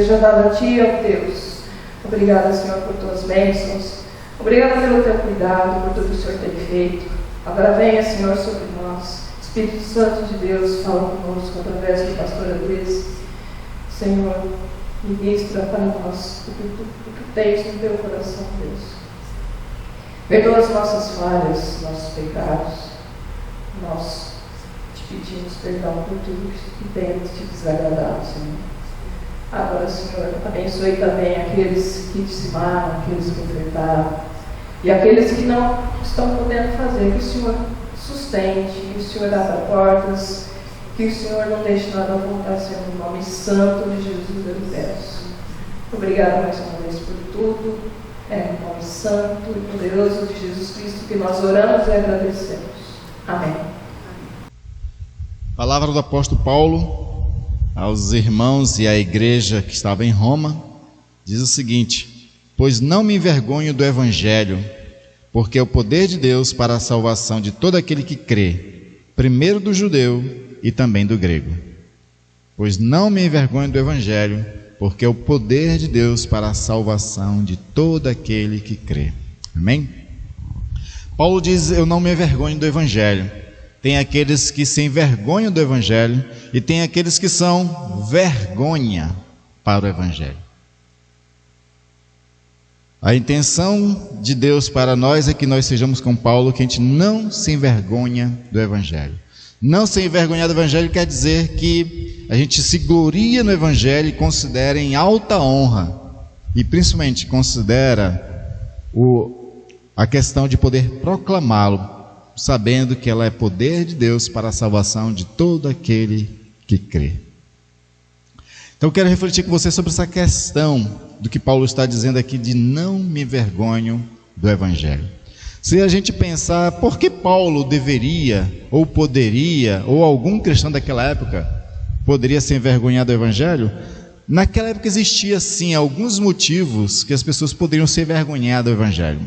seja dado a Ti e ao Deus. Obrigada, Senhor, por Tuas bênçãos. Obrigada pelo Teu cuidado, por tudo que o Senhor tem feito. Agora venha, Senhor, sobre nós. Espírito Santo de Deus, fala conosco através do pastor Luiz. Senhor, ministra para nós o que tens no Teu coração, Deus. Perdoa as nossas falhas, nossos pecados. Nós te pedimos perdão por tudo que temos te desagradado, Senhor. Agora, Senhor, abençoe também aqueles que dizimaram, aqueles que ofertaram e aqueles que não estão podendo fazer. Que o Senhor sustente, que o Senhor abra portas, que o Senhor não deixe nada voltar, Senhor, no nome santo de Jesus eu peço. Obrigado mais uma vez por tudo. É no nome santo e poderoso de Jesus Cristo que nós oramos e agradecemos. Amém. Palavra do apóstolo Paulo aos irmãos e à igreja que estava em Roma, diz o seguinte: pois não me envergonho do evangelho, porque é o poder de Deus para a salvação de todo aquele que crê, primeiro do judeu e também do grego. Pois não me envergonho do evangelho, porque é o poder de Deus para a salvação de todo aquele que crê. Amém? Paulo diz: eu não me envergonho do evangelho. Tem aqueles que se envergonham do evangelho e tem aqueles que são vergonha para o evangelho. A intenção de Deus para nós é que nós sejamos com Paulo, que a gente não se envergonha do evangelho. Não se envergonhar do evangelho quer dizer que a gente se gloria no evangelho e considera em alta honra, e principalmente considera a questão de poder proclamá-lo, sabendo que ela é poder de Deus para a salvação de todo aquele que crê. Então eu quero refletir com você sobre essa questão do que Paulo está dizendo aqui, de não me envergonho do evangelho. Se a gente pensar por que Paulo deveria, ou poderia, ou algum cristão daquela época poderia se envergonhar do evangelho, naquela época existia sim alguns motivos que as pessoas poderiam se envergonhar do evangelho.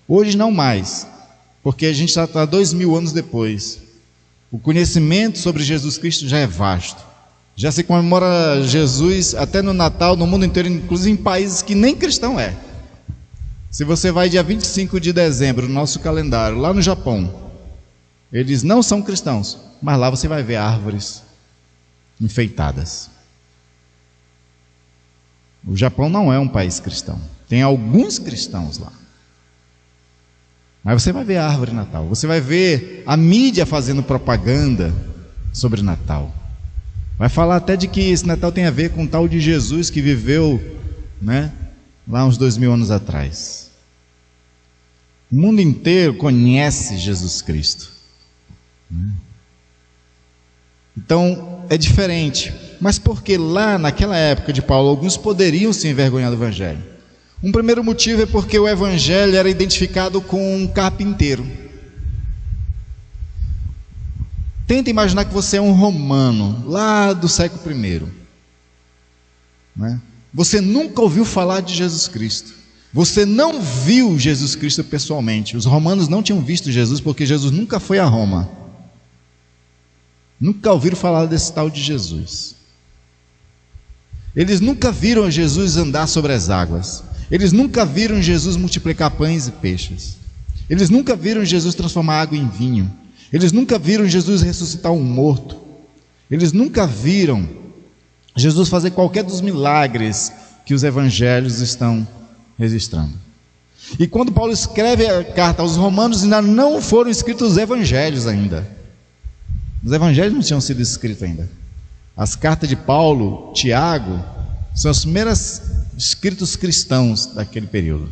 Hoje não mais, porque a gente está 2000 anos depois. O conhecimento sobre Jesus Cristo já é vasto. Já se comemora Jesus até no Natal, no mundo inteiro, inclusive em países que nem cristão é. Se você vai dia 25 de dezembro, no nosso calendário, lá no Japão, eles não são cristãos, mas lá você vai ver árvores enfeitadas. O Japão não é um país cristão. Tem alguns cristãos lá. Mas você vai ver a árvore de Natal, você vai ver a mídia fazendo propaganda sobre Natal. Vai falar até de que esse Natal tem a ver com o tal de Jesus que viveu, lá uns 2000 anos atrás. O mundo inteiro conhece Jesus Cristo. Então é diferente. Mas porque lá naquela época de Paulo, alguns poderiam se envergonhar do evangelho? Um primeiro motivo é porque o evangelho era identificado com um carpinteiro. Tenta imaginar que você é um romano, lá do século I. Você nunca ouviu falar de Jesus Cristo. Você não viu Jesus Cristo pessoalmente. Os romanos não tinham visto Jesus, porque Jesus nunca foi a Roma. Nunca ouviram falar desse tal de Jesus. Eles nunca viram Jesus andar sobre as águas. Eles nunca viram Jesus multiplicar pães e peixes. Eles nunca viram Jesus transformar água em vinho. Eles nunca viram Jesus ressuscitar um morto. Eles nunca viram Jesus fazer qualquer dos milagres que os evangelhos estão registrando. E quando Paulo escreve a carta aos romanos, ainda não foram escritos os evangelhos ainda. Os evangelhos não tinham sido escritos ainda. As cartas de Paulo, Tiago, são os primeiros escritos cristãos daquele período.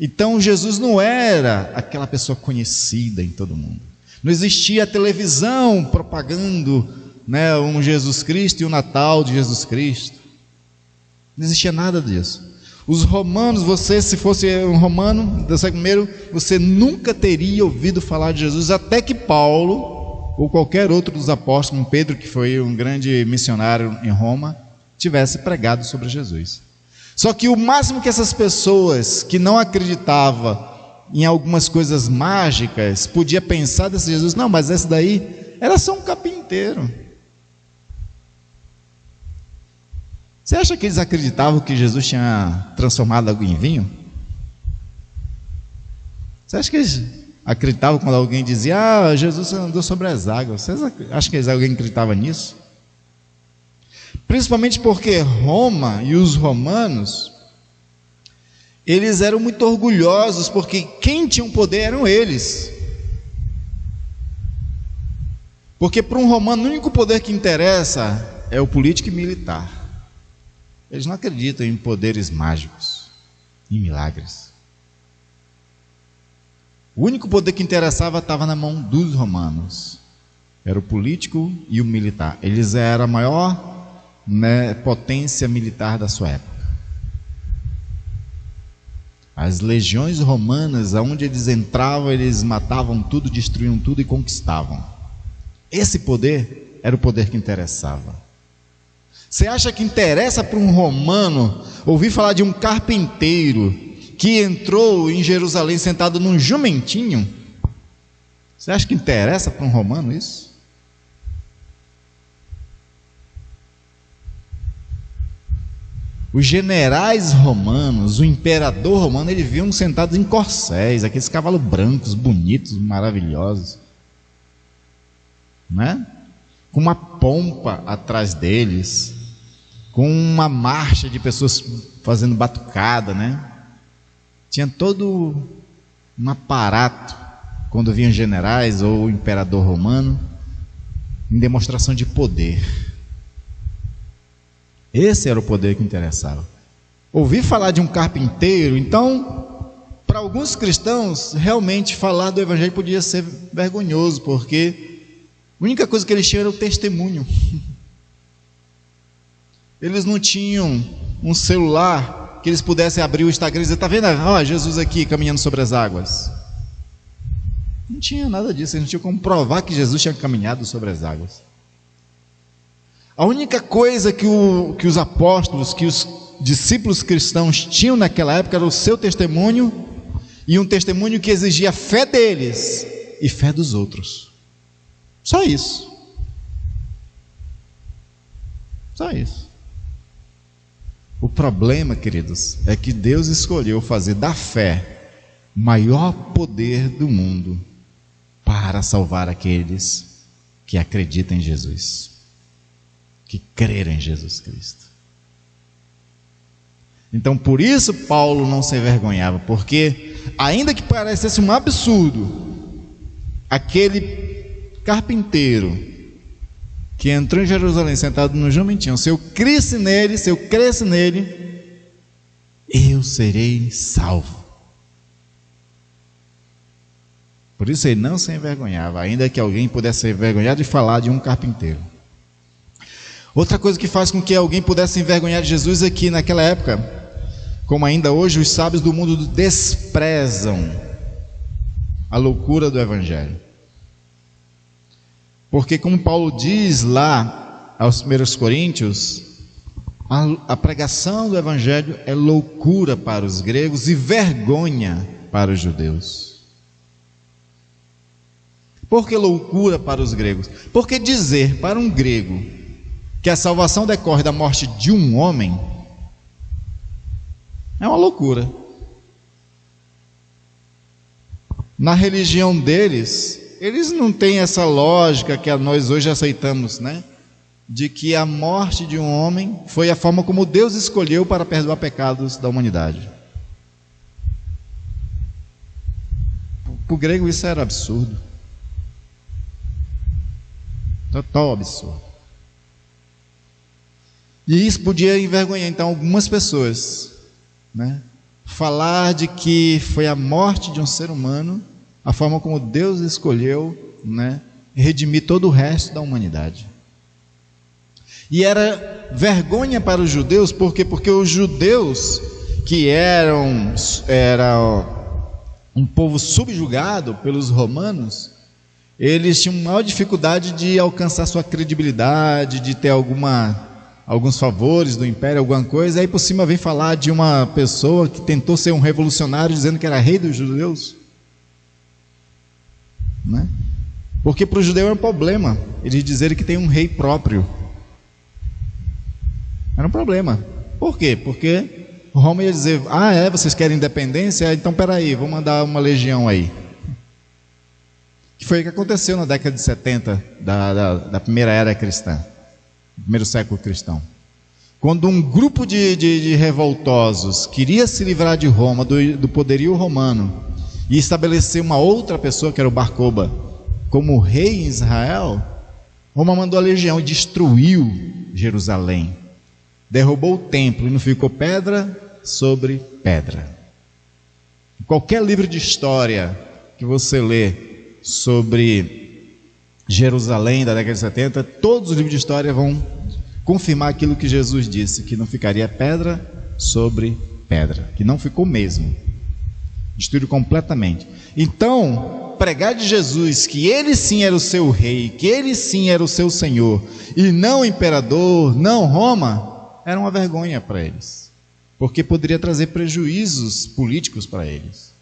Então Jesus não era aquela pessoa conhecida em todo mundo. Não existia a televisão propagando, um Jesus Cristo e o Natal de Jesus Cristo. Não existia nada disso. Os romanos, se fosse um romano do século I, você nunca teria ouvido falar de Jesus, até que Paulo ou qualquer outro dos apóstolos, como Pedro, que foi um grande missionário em Roma, tivesse pregado sobre Jesus. Só que o máximo que essas pessoas que não acreditavam em algumas coisas mágicas podia pensar desse Jesus, não, mas esse daí era só um carpinteiro. Você acha que eles acreditavam que Jesus tinha transformado água em vinho? Você acha que eles acreditavam quando alguém dizia: Jesus andou sobre as águas? Vocês acham que alguém acreditava nisso? Principalmente porque Roma e os romanos, eles eram muito orgulhosos, porque quem tinha o poder eram eles. Porque para um romano o único poder que interessa é o político e militar. Eles não acreditam em poderes mágicos, em milagres. O único poder que interessava estava na mão dos romanos. Era o político e o militar. Eles eram a maior potência militar da sua época. As legiões romanas, aonde eles entravam, eles matavam tudo, destruíam tudo e conquistavam. Esse poder era o poder que interessava. Você acha que interessa para um romano ouvir falar de um carpinteiro que entrou em Jerusalém sentado num jumentinho? Você acha que interessa para um romano isso? Os generais romanos, o imperador romano, eles viam sentados em corcéis, aqueles cavalos brancos, bonitos, maravilhosos, né? Com uma pompa atrás deles, com uma marcha de pessoas fazendo batucada, né? Tinha todo um aparato quando vinham generais ou o imperador romano, em demonstração de poder. Esse era o poder que interessava. Ouvir falar de um carpinteiro, então, para alguns cristãos, realmente falar do evangelho podia ser vergonhoso, porque a única coisa que eles tinham era o testemunho. Eles não tinham um celular que eles pudessem abrir o Instagram e dizer: está vendo? Jesus aqui caminhando sobre as águas. Não tinha nada disso, eles não tinham como provar que Jesus tinha caminhado sobre as águas. A única coisa que os apóstolos, que os discípulos cristãos tinham naquela época era o seu testemunho, e um testemunho que exigia fé deles e fé dos outros. Só isso. Só isso. O problema, queridos, é que Deus escolheu fazer da fé o maior poder do mundo para salvar aqueles que acreditam em Jesus, que creram em Jesus Cristo. Então, por isso Paulo não se envergonhava, porque ainda que parecesse um absurdo, aquele carpinteiro que entrou em Jerusalém sentado no jumentinho, se eu cresce nele, eu serei salvo. Por isso ele não se envergonhava, ainda que alguém pudesse se envergonhar de falar de um carpinteiro. Outra coisa que faz com que alguém pudesse se envergonhar de Jesus é que naquela época, como ainda hoje, os sábios do mundo desprezam a loucura do evangelho. Porque, como Paulo diz lá aos 1 Coríntios, a pregação do evangelho é loucura para os gregos e vergonha para os judeus. Por que loucura para os gregos? Porque dizer para um grego que a salvação decorre da morte de um homem é uma loucura. Na religião deles, eles não têm essa lógica que nós hoje aceitamos, né? De que a morte de um homem foi a forma como Deus escolheu para perdoar pecados da humanidade. Para o grego isso era absurdo. Total absurdo. E isso podia envergonhar então algumas pessoas, né? Falar de que foi a morte de um ser humano a forma como Deus escolheu, né, redimir todo o resto da humanidade. E era vergonha para os judeus, porque os judeus, que eram um povo subjugado pelos romanos, eles tinham maior dificuldade de alcançar sua credibilidade, de ter alguns favores do império, alguma coisa. Aí por cima vem falar de uma pessoa que tentou ser um revolucionário, dizendo que era rei dos judeus, né? Porque para o judeu é um problema eles dizerem que tem um rei próprio. É Era um problema. Por quê? Porque Roma ia dizer, vocês querem independência? Então peraí, vou mandar uma legião aí. Que foi o que aconteceu na década de 70 da primeira era cristã, primeiro século cristão. Quando um grupo de revoltosos queria se livrar de Roma, do poderio romano, e estabelecer uma outra pessoa, que era o Bar Kokhba, como rei em Israel, Roma mandou a legião e destruiu Jerusalém. Derrubou o templo e não ficou pedra sobre pedra. Qualquer livro de história que você lê sobre Jerusalém da década de 70, todos os livros de história vão confirmar aquilo que Jesus disse, que não ficaria pedra sobre pedra, que não ficou mesmo, destruído completamente. Então, pregar de Jesus, que ele sim era o seu rei, que ele sim era o seu senhor, e não o imperador, não Roma, era uma vergonha para eles, porque poderia trazer prejuízos políticos para eles.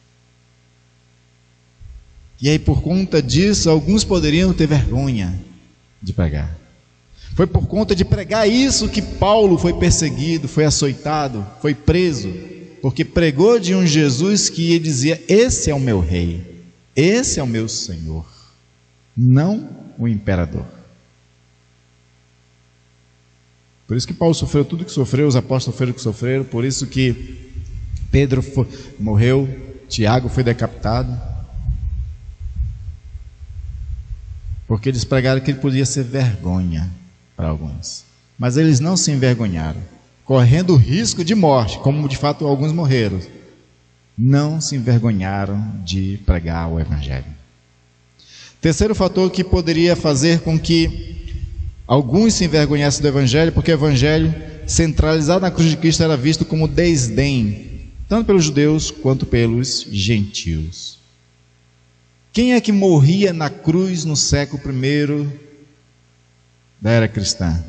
E aí, por conta disso, alguns poderiam ter vergonha de pregar. Foi por conta de pregar isso que Paulo foi perseguido, foi açoitado, foi preso, porque pregou de um Jesus que dizia: esse é o meu rei, esse é o meu Senhor, não o imperador. Por isso que Paulo sofreu tudo que sofreu, os apóstolos sofreram o que sofreram, por isso que Pedro morreu, Tiago foi decapitado, porque eles pregaram que ele podia ser vergonha para alguns, mas eles não se envergonharam, correndo o risco de morte, como de fato alguns morreram, não se envergonharam de pregar o Evangelho. Terceiro fator que poderia fazer com que alguns se envergonhassem do Evangelho, porque o Evangelho centralizado na cruz de Cristo era visto como desdém, tanto pelos judeus quanto pelos gentios. Quem é que morria na cruz no século I da era cristã?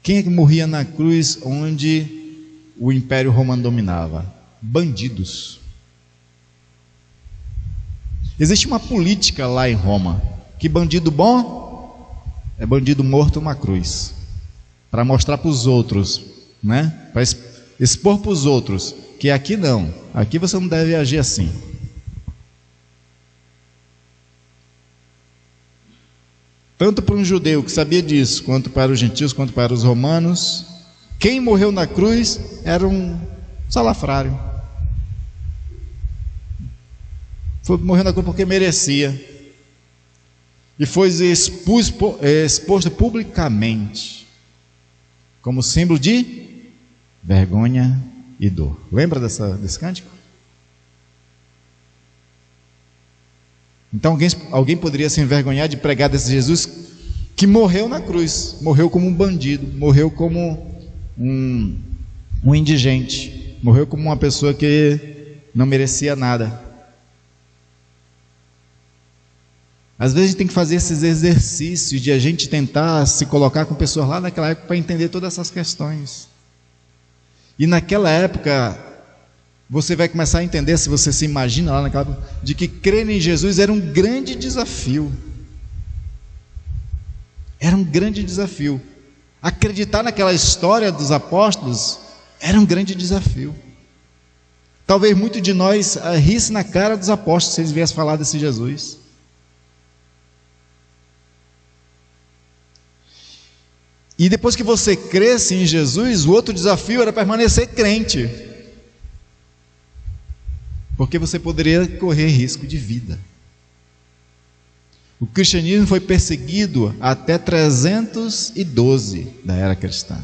Quem é que morria na cruz onde o Império Romano dominava? Bandidos. Existe uma política lá em Roma, que bandido bom é bandido morto numa cruz, para mostrar para os outros, né? Para expor para os outros, que aqui não, aqui você não deve agir assim. Tanto para um judeu que sabia disso, quanto para os gentios, quanto para os romanos, quem morreu na cruz era um salafrário. Morreu na cruz porque merecia. E foi exposto publicamente, como símbolo de vergonha e dor. Lembra desse cântico? Então alguém poderia se envergonhar de pregar desse Jesus que morreu na cruz, morreu como um bandido, morreu como um indigente, morreu como uma pessoa que não merecia nada. Às vezes a gente tem que fazer esses exercícios de a gente tentar se colocar com pessoas lá naquela época para entender todas essas questões. E naquela época você vai começar a entender, se você se imagina lá naquela época, de que crer em Jesus era um grande desafio. Era um grande desafio. Acreditar naquela história dos apóstolos era um grande desafio. Talvez muito de nós risse na cara dos apóstolos se eles viessem falar desse Jesus. E depois que você cresce em Jesus, o outro desafio era permanecer crente, porque você poderia correr risco de vida. O cristianismo foi perseguido até 312 da era cristã.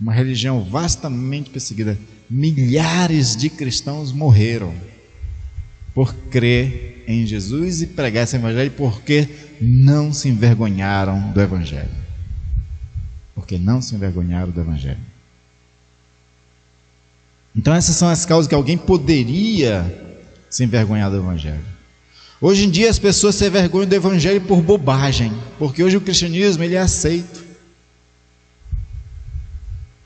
Uma religião vastamente perseguida. Milhares de cristãos morreram por crer em Jesus e pregar esse Evangelho, porque não se envergonharam do Evangelho. Porque não se envergonharam do Evangelho. Então essas são as causas que alguém poderia se envergonhar do Evangelho. Hoje em dia as pessoas se envergonham do Evangelho por bobagem, porque hoje o cristianismo ele é aceito,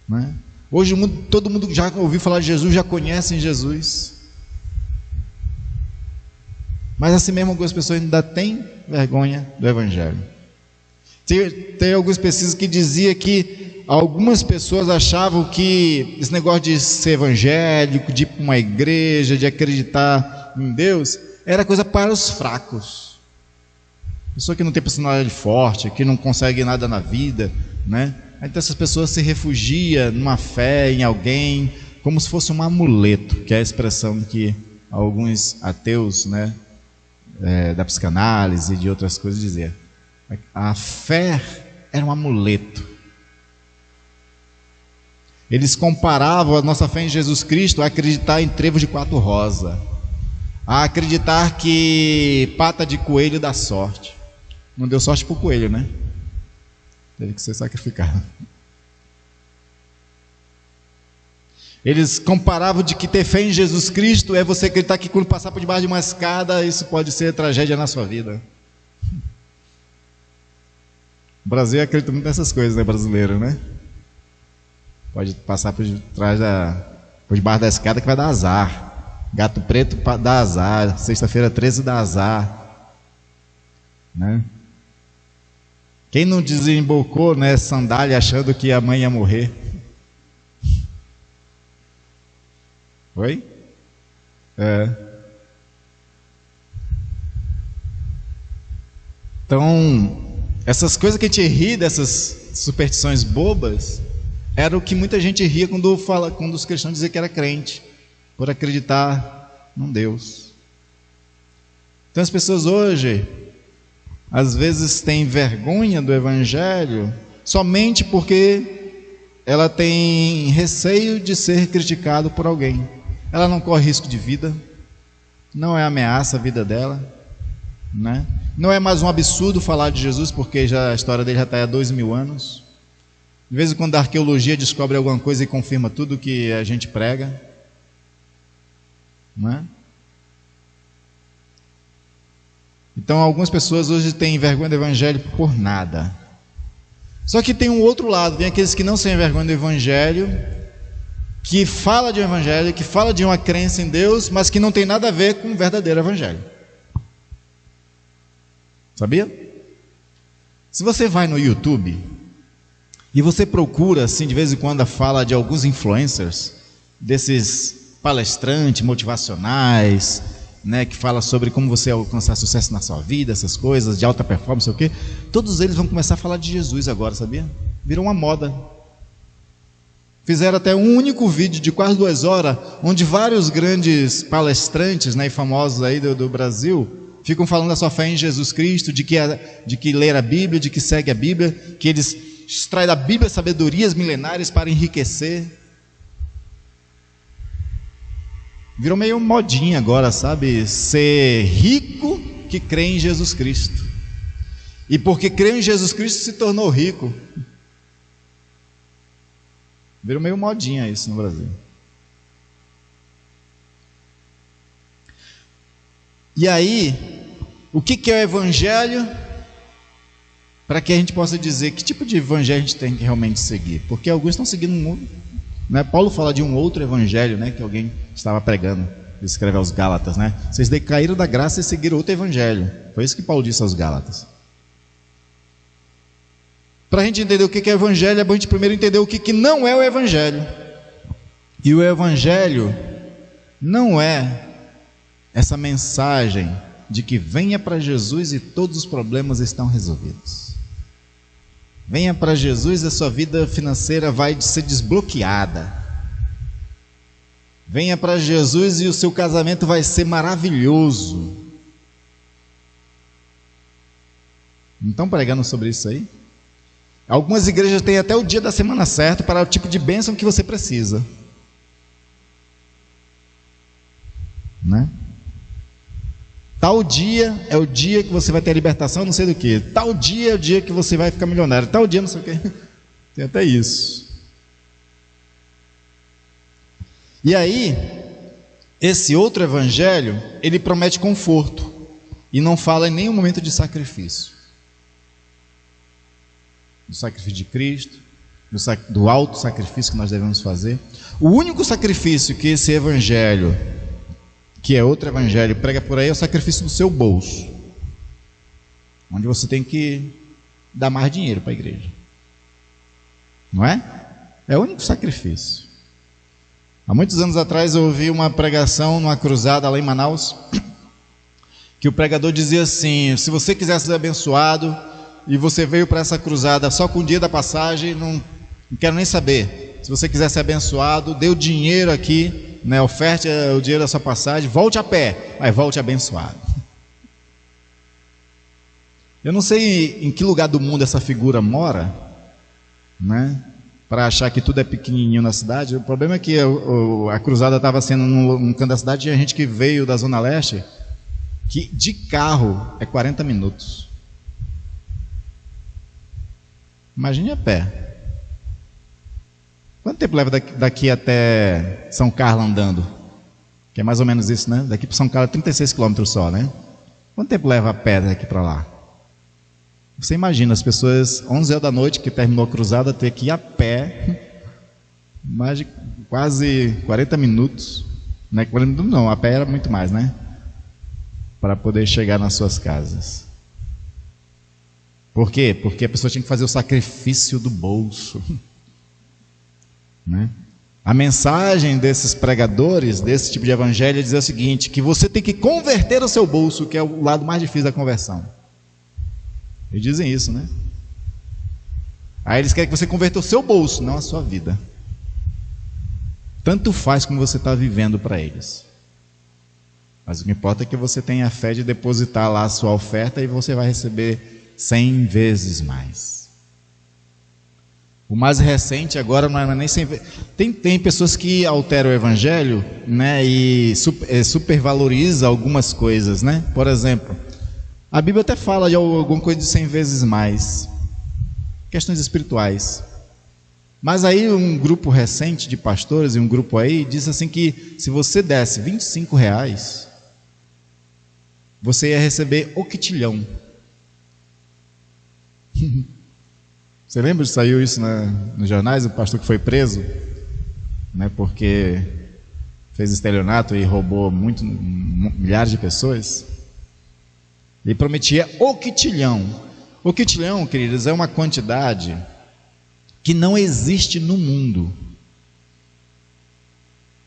não é? Hoje todo mundo já ouviu falar de Jesus, já conhece Jesus. Mas assim mesmo algumas pessoas ainda têm vergonha do Evangelho. Tem alguns pesquisas que diziam que algumas pessoas achavam que esse negócio de ser evangélico, de ir para uma igreja, de acreditar em Deus, era coisa para os fracos. Pessoa que não tem personalidade forte, que não consegue nada na vida, né? Então essas pessoas se refugiam numa fé em alguém, como se fosse um amuleto, que é a expressão que alguns ateus, né, da psicanálise e de outras coisas diziam. A fé era um amuleto. Eles comparavam a nossa fé em Jesus Cristo a acreditar em trevo de quatro rosa, a acreditar que pata de coelho dá sorte. Não deu sorte para o coelho, né? Teve que ser sacrificado. Eles comparavam de que ter fé em Jesus Cristo é você acreditar que quando passar por debaixo de uma escada, isso pode ser tragédia na sua vida. O Brasil acredita muito nessas coisas, né, brasileiro, né? Pode passar por debaixo da escada que vai dar azar. Gato preto dá azar. Sexta-feira 13 dá azar, né? Quem não desembocou, né, sandália achando que a mãe ia morrer? Oi? Então, essas coisas que a gente ri, dessas superstições bobas, era o que muita gente ria quando os cristãos diziam que era crente, por acreditar num Deus. Então as pessoas hoje, às vezes, têm vergonha do Evangelho somente porque ela tem receio de ser criticado por alguém. Ela não corre risco de vida, não é ameaça a vida dela, né? Não é mais um absurdo falar de Jesus, porque a história dele já está há 2000 anos. De vez em quando a arqueologia descobre alguma coisa e confirma tudo que a gente prega, né? Então algumas pessoas hoje têm vergonha do Evangelho por nada. Só que tem um outro lado, tem aqueles que não têm vergonha do Evangelho, que fala de um Evangelho, que fala de uma crença em Deus, mas que não tem nada a ver com o verdadeiro Evangelho. Sabia? Se você vai no YouTube e você procura, assim, de vez em quando, a fala de alguns influencers, desses palestrantes motivacionais, né, que fala sobre como você alcançar sucesso na sua vida, essas coisas, de alta performance, sei o quê, todos eles vão começar a falar de Jesus agora, sabia? Virou uma moda. Fizeram até um único vídeo de quase 2 horas, onde vários grandes palestrantes, né, e famosos aí do Brasil, ficam falando da sua fé em Jesus Cristo, de que ler a Bíblia, de que segue a Bíblia, que eles extraem da Bíblia sabedorias milenares para enriquecer. Virou meio modinha agora, sabe? Ser rico que crê em Jesus Cristo. E porque crê em Jesus Cristo se tornou rico. Virou meio modinha isso no Brasil. E aí, o que é o Evangelho? Para que a gente possa dizer que tipo de Evangelho a gente tem que realmente seguir. Porque alguns estão seguindo um outro, né? Paulo fala de um outro Evangelho, né, que alguém estava pregando. Ele escreve aos Gálatas, né? Vocês decaíram da graça e seguiram outro Evangelho. Foi isso que Paulo disse aos Gálatas. Para a gente entender o que é o Evangelho, é bom a gente primeiro entender o que não é o Evangelho. E o Evangelho não é essa mensagem de que venha para Jesus e todos os problemas estão resolvidos. Venha para Jesus e a sua vida financeira vai ser desbloqueada. Venha para Jesus e o seu casamento vai ser maravilhoso. Não estão pregando sobre isso aí? Algumas igrejas têm até o dia da semana certo para o tipo de bênção que você precisa, né? Tal dia é o dia que você vai ter a libertação, não sei do que. Tal dia é o dia que você vai ficar milionário. Tal dia não sei o que. Tem até isso. E aí, esse outro evangelho, ele promete conforto e não fala em nenhum momento de sacrifício. Do sacrifício de Cristo, do alto sacrifício que nós devemos fazer. O único sacrifício que esse evangelho, que é outro evangelho, prega por aí, é o sacrifício do seu bolso, onde você tem que dar mais dinheiro para a igreja. Não é? É o único sacrifício. Há muitos anos atrás eu ouvi uma pregação numa cruzada lá em Manaus, que o pregador dizia assim: se você quiser ser abençoado e você veio para essa cruzada só com o dia da passagem, não quero nem saber. Se você quiser ser abençoado, dê o dinheiro aqui, né, oferte o dinheiro da sua passagem, volte a pé, mas volte abençoado. Eu não sei em que lugar do mundo essa figura mora, né, para achar que tudo é pequenininho na cidade. O problema é que a cruzada estava sendo num canto da cidade, e a gente que veio da Zona Leste, que de carro é 40 minutos. Imagine a pé. Quanto tempo leva daqui até São Carlos andando? Que é mais ou menos isso, né? Daqui para São Carlos 36 quilômetros só, né? Quanto tempo leva a pé daqui para lá? Você imagina as pessoas, 11 horas da noite, que terminou a cruzada, ter que ir a pé, mais de quase 40 minutos. Não é 40 minutos não, a pé era muito mais, né? Para poder chegar nas suas casas. Por quê? Porque a pessoa tinha que fazer o sacrifício do bolso. Né? A mensagem desses pregadores, desse tipo de evangelho, é dizer o seguinte: que você tem que converter o seu bolso, que é o lado mais difícil da conversão. Eles dizem isso, né? Aí eles querem que você converta o seu bolso, não a sua vida. Tanto faz como você está vivendo para eles. Mas o que importa é que você tenha a fé de depositar lá a sua oferta e você vai receber 100 vezes mais. O mais recente agora não é nem 100 vezes. Tem pessoas que alteram o evangelho, né, e supervaloriza algumas coisas, né? Por exemplo, a Bíblia até fala de alguma coisa de 100 vezes mais. Questões espirituais. Mas aí um grupo recente de pastores, e um grupo aí, diz assim que se você desse R$25, você ia receber o quitilhão. Você lembra que saiu isso nos jornais, o pastor que foi preso, né, porque fez estelionato e roubou milhares de pessoas? Ele prometia o quitilhão. O quitilhão, queridos, é uma quantidade que não existe no mundo.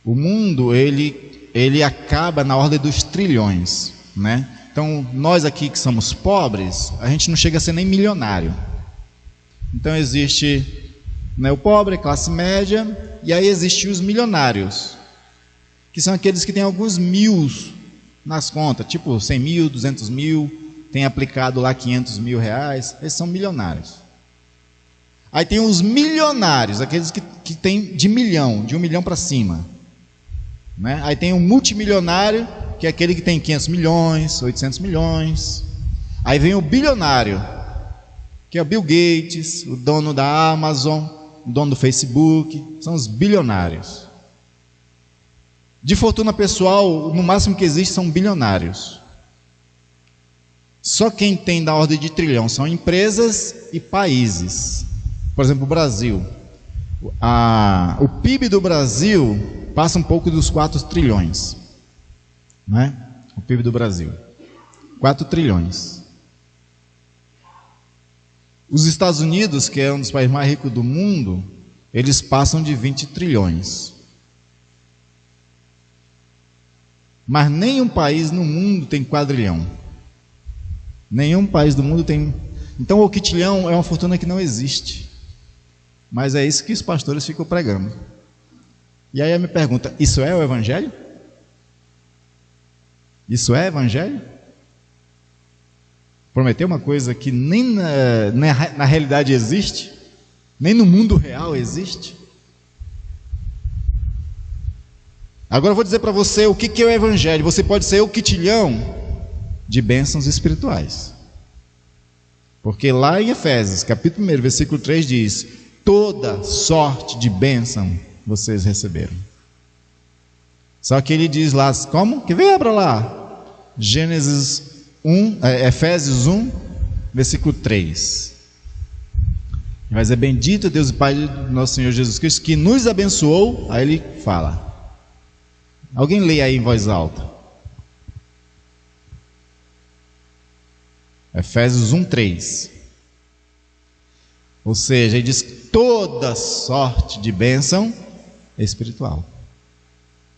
O mundo, ele acaba na ordem dos trilhões, né? Então, nós aqui que somos pobres, a gente não chega a ser nem milionário. Então existe, né, o pobre, a classe média, e aí existem os milionários, que são aqueles que têm alguns mil nas contas, tipo 100 mil, 200 mil, tem aplicado lá 500 mil reais, esses são milionários. Aí tem os milionários, aqueles que têm de 1 milhão para cima, né? Aí tem o multimilionário, que é aquele que tem 500 milhões, 800 milhões. Aí vem o bilionário, que é o Bill Gates, o dono da Amazon, o dono do Facebook, são os bilionários. De fortuna pessoal, no máximo que existe são bilionários. Só quem tem da ordem de trilhão são empresas e países. Por exemplo, o Brasil. O PIB do Brasil passa um pouco dos 4 trilhões. Né? O PIB do Brasil. 4 trilhões. Os Estados Unidos, que é um dos países mais ricos do mundo, eles passam de 20 trilhões. Mas nenhum país no mundo tem quadrilhão. Nenhum país do mundo tem. Então o quitilhão é uma fortuna que não existe. Mas é isso que os pastores ficam pregando. E aí eu me pergunto, isso é o evangelho? Isso é evangelho? Prometer uma coisa que nem na realidade existe, nem no mundo real existe. Agora eu vou dizer para você o que é o evangelho. Você pode ser o quitilhão de bênçãos espirituais. Porque lá em Efésios, capítulo 1, versículo 3 diz: toda sorte de bênção vocês receberam. Só que ele diz lá, como? Que vem, abra lá. Efésios 1, versículo 3. Vai dizer: bendito Deus e Pai do nosso Senhor Jesus Cristo, que nos abençoou. Aí ele fala. Alguém lê aí em voz alta. Efésios 1, 3. Ou seja, ele diz toda sorte de bênção espiritual.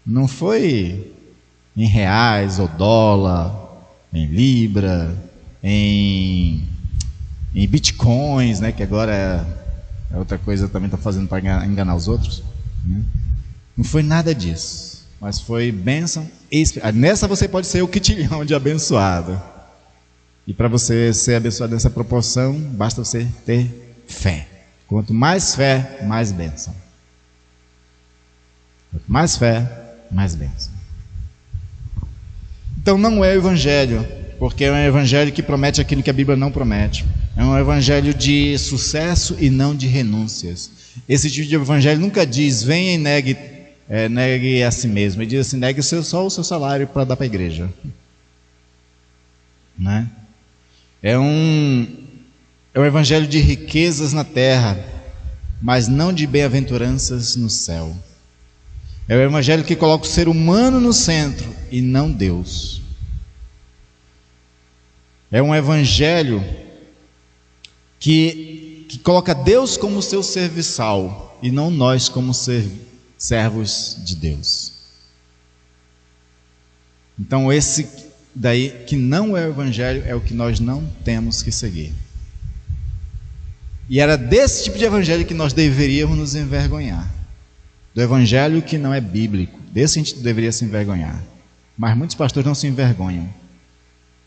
Não foi em reais ou dólar, em libra, em bitcoins, né, que agora é outra coisa também está fazendo para enganar os outros, né? Não foi nada disso, mas foi bênção espiritual. Nessa você pode ser o quitilhão de abençoado. E para você ser abençoado nessa proporção, basta você ter fé. Quanto mais fé, mais bênção. Quanto mais fé, mais bênção. Então não é o evangelho, porque é um evangelho que promete aquilo que a Bíblia não promete. É um evangelho de sucesso e não de renúncias. Esse tipo de evangelho nunca diz, venha e negue a si mesmo. Ele diz assim, negue só o seu salário para dar para a igreja. Né? É um evangelho de riquezas na terra, mas não de bem-aventuranças no céu. É o evangelho que coloca o ser humano no centro e não Deus. É um evangelho que coloca Deus como seu serviçal e não nós como servos de Deus. Então esse daí que não é o evangelho é o que nós não temos que seguir. E era desse tipo de evangelho que nós deveríamos nos envergonhar. Do evangelho que não é bíblico. Desse a gente deveria se envergonhar. Mas muitos pastores não se envergonham.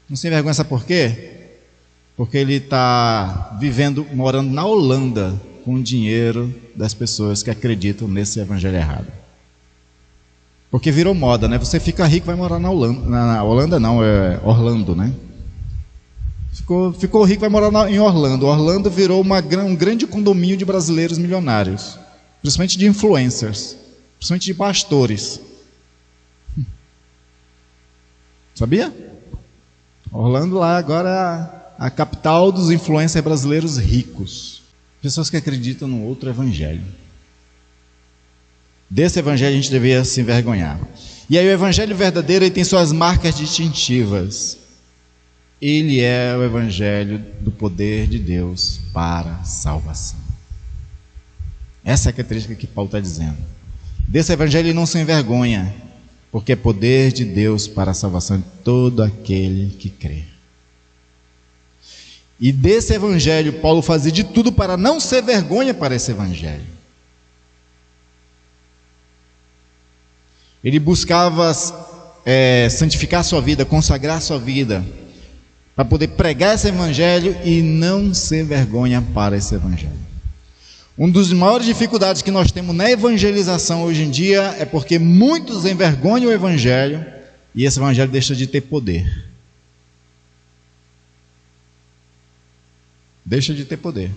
Não se envergonha, sabe por quê? Porque ele está morando na Holanda com o dinheiro das pessoas que acreditam nesse evangelho errado. Porque virou moda, né? Você fica rico, vai morar na Holanda. Na Holanda não, é Orlando, né? Ficou rico, vai morar em Orlando. Orlando virou um grande condomínio de brasileiros milionários. Principalmente de influencers. Principalmente de pastores. Sabia? Orlando lá agora é a capital dos influencers brasileiros ricos. Pessoas que acreditam no outro evangelho. Desse evangelho a gente deveria se envergonhar. E aí o evangelho verdadeiro ele tem suas marcas distintivas. Ele é o evangelho do poder de Deus para a salvação. Essa é a característica que Paulo está dizendo. Desse evangelho ele não se envergonha, porque é poder de Deus para a salvação de todo aquele que crê. E desse evangelho Paulo fazia de tudo para não ser vergonha para esse evangelho. Ele buscava santificar a sua vida, consagrar a sua vida, para poder pregar esse evangelho e não ser vergonha para esse evangelho. Uma das maiores dificuldades que nós temos na evangelização hoje em dia é porque muitos envergonham o evangelho e esse evangelho deixa de ter poder. Deixa de ter poder.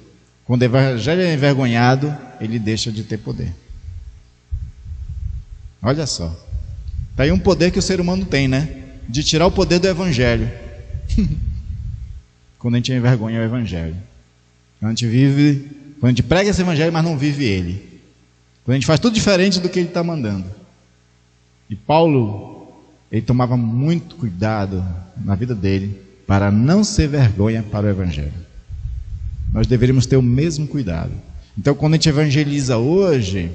Quando o evangelho é envergonhado, ele deixa de ter poder. Olha só. Está aí um poder que o ser humano tem, né? De tirar o poder do evangelho. Quando a gente envergonha o evangelho. Quando a gente prega esse evangelho, mas não vive ele. Quando a gente faz tudo diferente do que ele está mandando. E Paulo, ele tomava muito cuidado na vida dele para não ser vergonha para o evangelho. Nós deveríamos ter o mesmo cuidado. Então, quando a gente evangeliza hoje,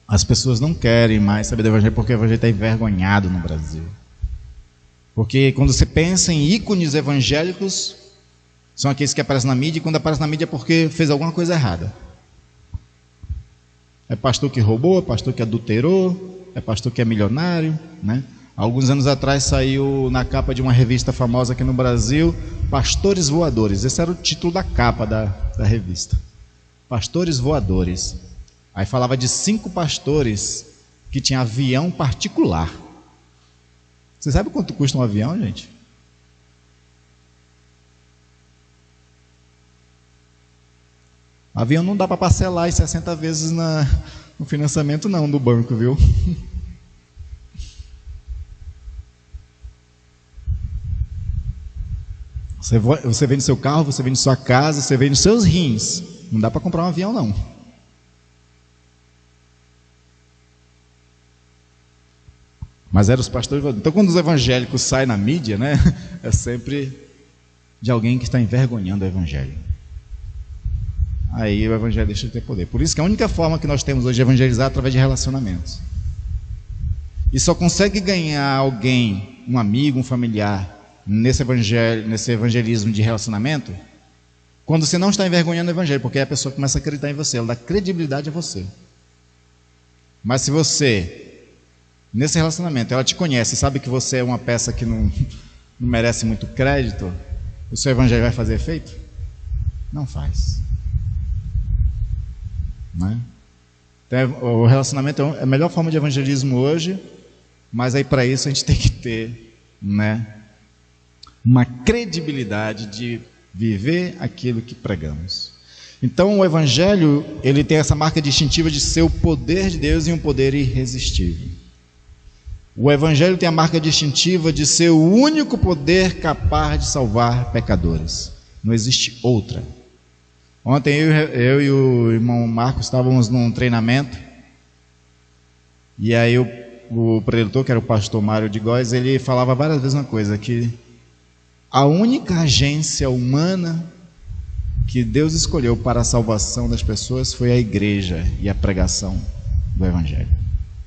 as pessoas não querem mais saber do evangelho porque o evangelho está envergonhado no Brasil. Porque quando você pensa em ícones evangélicos, são aqueles que aparecem na mídia, e quando aparece na mídia é porque fez alguma coisa errada. É pastor que roubou, é pastor que adulterou, é pastor que é milionário, né? Alguns anos atrás saiu na capa de uma revista famosa aqui no Brasil, Pastores Voadores. Esse era o título da capa da revista. Pastores Voadores. Aí falava de 5 pastores que tinham avião particular. Você sabe quanto custa um avião, gente? Avião não dá para parcelar em 60 vezes no financiamento não do banco, viu? Você vende seu carro, você vende sua casa, você vende seus rins. Não dá para comprar um avião não. Mas eram os pastores. Então quando os evangélicos saem na mídia, né, é sempre de alguém que está envergonhando o evangelho. aí o evangelho deixa de ter poder. Por isso que a única forma que nós temos hoje de evangelizar é através de relacionamentos. E só consegue ganhar alguém, um amigo, um familiar, nesse evangelismo de relacionamento, quando você não está envergonhando o evangelho, porque aí a pessoa começa a acreditar em você, ela dá credibilidade a você. Mas se você, nesse relacionamento, ela te conhece e sabe que você é uma peça que não merece muito crédito, o seu evangelho vai fazer efeito? Não faz. Não é? Então, o relacionamento é a melhor forma de evangelismo hoje, mas aí para isso a gente tem que ter, né, uma credibilidade de viver aquilo que pregamos. Então o evangelho, ele tem essa marca distintiva de ser o poder de Deus e um poder irresistível. O evangelho tem a marca distintiva de ser o único poder capaz de salvar pecadores. Não existe outra. Ontem eu e o irmão Marcos estávamos num treinamento, e aí o preletor, que era o pastor Mário de Góes, ele falava várias vezes uma coisa, que a única agência humana que Deus escolheu para a salvação das pessoas foi a igreja e a pregação do evangelho.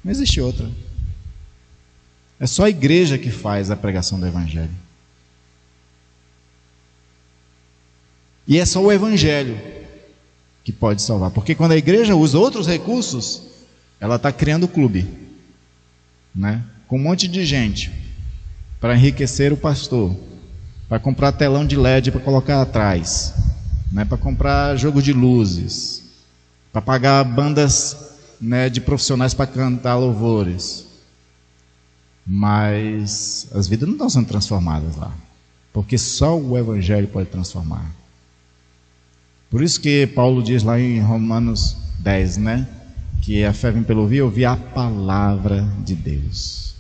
Não existe outra. É só a igreja que faz a pregação do evangelho. E é só o evangelho que pode salvar. Porque quando a igreja usa outros recursos, ela está criando clube, né? Com um monte de gente para enriquecer o pastor, para comprar telão de LED para colocar atrás, né? Para comprar jogo de luzes, para pagar bandas, né, de profissionais para cantar louvores. Mas as vidas não estão sendo transformadas lá, porque só o evangelho pode transformar. Por isso que Paulo diz lá em Romanos 10, né, que a fé vem pelo ouvir a palavra de Deus.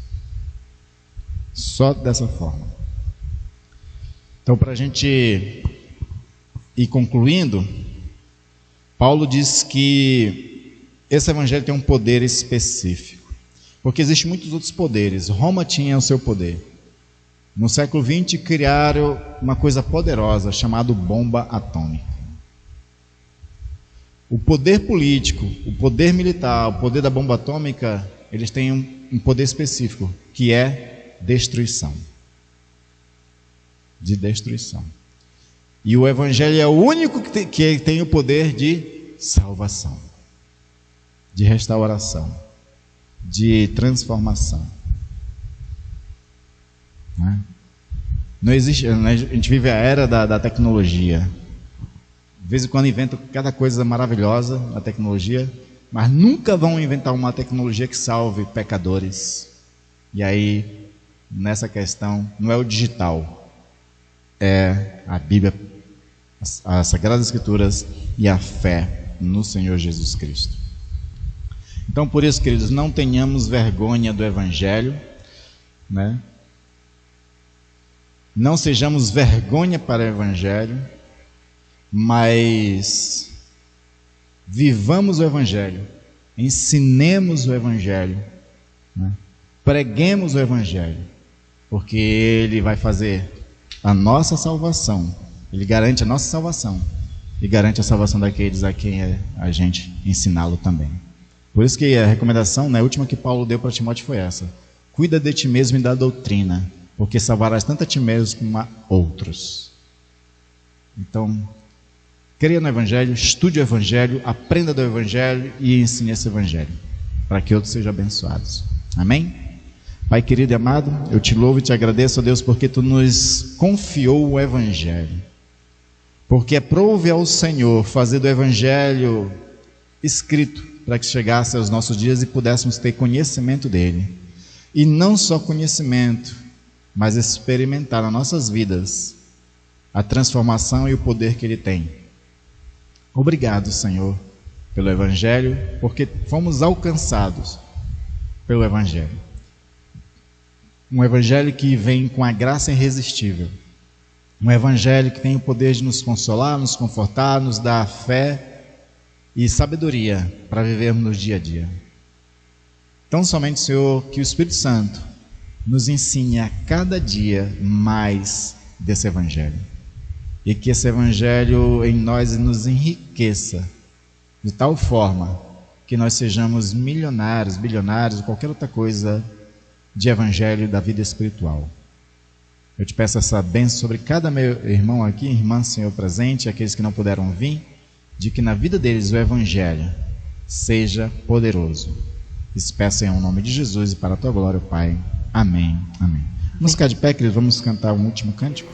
Só dessa forma. Então, para a gente ir concluindo, Paulo diz que esse evangelho tem um poder específico, porque existem muitos outros poderes. Roma tinha o seu poder. No século XX criaram uma coisa poderosa chamada bomba atômica. O poder político, o poder militar, o poder da bomba atômica, eles têm um poder específico, que é destruição. De destruição. E o evangelho é o único que tem o poder de salvação, de restauração, de transformação. Não existe, a gente vive a era da tecnologia. De vez em quando inventam cada coisa maravilhosa na tecnologia, mas nunca vão inventar uma tecnologia que salve pecadores. E aí, nessa questão, não é o digital, é a Bíblia, as Sagradas Escrituras e a fé no Senhor Jesus Cristo. Então, por isso, queridos, não tenhamos vergonha do Evangelho, né? Não sejamos vergonha para o Evangelho, mas vivamos o Evangelho, ensinemos o Evangelho, né? Preguemos o Evangelho, porque ele vai fazer a nossa salvação, ele garante a nossa salvação e garante a salvação daqueles a quem a gente ensiná-lo também. Por isso que a recomendação, né, a última que Paulo deu para Timóteo foi essa: cuida de ti mesmo e da doutrina, porque salvarás tanto a ti mesmo como a outros. Então, creia no Evangelho, estude o Evangelho, aprenda do Evangelho e ensine esse Evangelho, para que outros sejam abençoados. Amém? Pai querido e amado, eu te louvo e te agradeço, ó Deus, porque tu nos confiou o Evangelho. Porque aprove ao Senhor fazer do Evangelho escrito, para que chegasse aos nossos dias e pudéssemos ter conhecimento dele. E não só conhecimento, mas experimentar nas nossas vidas a transformação e o poder que ele tem. Obrigado, Senhor, pelo Evangelho, porque fomos alcançados pelo Evangelho. Um Evangelho que vem com a graça irresistível. Um Evangelho que tem o poder de nos consolar, nos confortar, nos dar fé e sabedoria para vivermos no dia a dia. Então, somente, Senhor, que o Espírito Santo nos ensine a cada dia mais desse Evangelho. e que esse evangelho em nós nos enriqueça de tal forma que nós sejamos milionários, bilionários, qualquer outra coisa de evangelho da vida espiritual. Eu te peço essa bênção sobre cada meu irmão aqui, irmã, Senhor presente, aqueles que não puderam vir, de que na vida deles o evangelho seja poderoso. Isso peço em nome de Jesus e para a tua glória, Pai. Amém. Amém. Vamos ficar de pé, queridos, vamos cantar um último cântico.